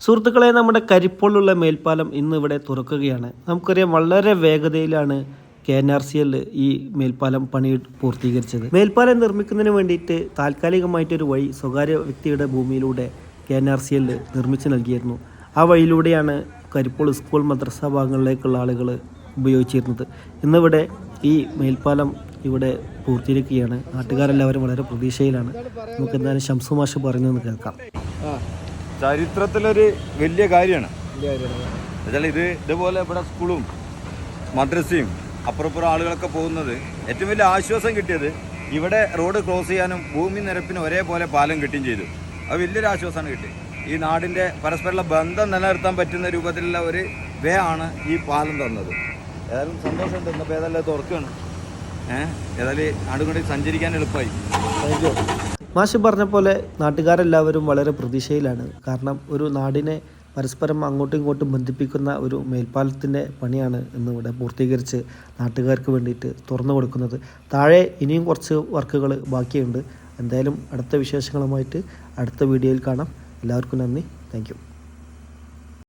സുഹൃത്തുക്കളെ, നമ്മുടെ കരിപ്പോളിലുള്ള മേൽപ്പാലം ഇന്ന് ഇവിടെ തുറക്കുകയാണ്. നമുക്കറിയാം വളരെ വേഗതയിലാണ് KNRCL ഈ മേൽപ്പാലം പണി പൂർത്തീകരിച്ചത്. മേൽപ്പാലം നിർമ്മിക്കുന്നതിന് വേണ്ടിയിട്ട് താൽക്കാലികമായിട്ടൊരു വഴി സ്വകാര്യ വ്യക്തിയുടെ ഭൂമിയിലൂടെ KNRCL നിർമ്മിച്ചു നൽകിയിരുന്നു. ആ വഴിയിലൂടെയാണ് കരിപ്പോൾ സ്കൂൾ മദ്രസ ഭാഗങ്ങളിലേക്കുള്ള ആളുകൾ ഉപയോഗിച്ചിരുന്നത്. ഇന്നിവിടെ ഈ മേൽപ്പാലം ഇവിടെ പൂർത്തീകരിക്കുകയാണ്. നാട്ടുകാരെല്ലാവരും വളരെ പ്രതീക്ഷയിലാണ്. നമുക്ക് എന്തായാലും ഷംസു മാഷ് പറയുന്നതെന്ന് കേൾക്കാം. ചരിത്രത്തിലൊരു വലിയ കാര്യമാണ്. എന്നുവെച്ചാൽ ഇതുപോലെ ഇവിടെ സ്കൂളും മദ്രസയും അപ്പുറപ്പുറം ആളുകളൊക്കെ പോകുന്നത് ഏറ്റവും വലിയ ആശ്വാസം കിട്ടിയത് ഇവിടെ റോഡ് ക്രോസ് ചെയ്യാനും ഭൂമി നിരപ്പിനും ഒരേപോലെ പാലം കിട്ടുകയും ചെയ്തു. അത് വലിയൊരു ആശ്വാസമാണ് കിട്ടിയത്. ഈ നാടിൻ്റെ പരസ്പരമുള്ള ബന്ധം നിലനിർത്താൻ പറ്റുന്ന രൂപത്തിലുള്ള ഒരു വേ ആണ് ഈ പാലം തന്നത്. ഏതായാലും സന്തോഷമുണ്ട്. ഇന്നിപ്പോൾ ഏതായാലും തുറക്കുകയാണ്. ഏതായാലും ആടുകൂടി സഞ്ചരിക്കാൻ എളുപ്പമായി. Thank you. മാഷ് പറഞ്ഞ പോലെ നാട്ടുകാരെല്ലാവരും വളരെ പ്രതീക്ഷയിലാണ്. കാരണം ഒരു നാടിനെ പരസ്പരം അങ്ങോട്ടും ഇങ്ങോട്ടും ബന്ധിപ്പിക്കുന്ന ഒരു മേൽപ്പാലത്തിൻ്റെ പണിയാണ് ഇന്നിവിടെ പൂർത്തീകരിച്ച് നാട്ടുകാർക്ക് വേണ്ടിയിട്ട് തുറന്നു കൊടുക്കുന്നത്. താഴെ ഇനിയും കുറച്ച് വർക്കുകൾ ബാക്കിയുണ്ട്. എന്തായാലും അടുത്ത വിശേഷങ്ങളുമായിട്ട് അടുത്ത വീഡിയോയിൽ കാണാം. എല്ലാവർക്കും നന്ദി. Thank you.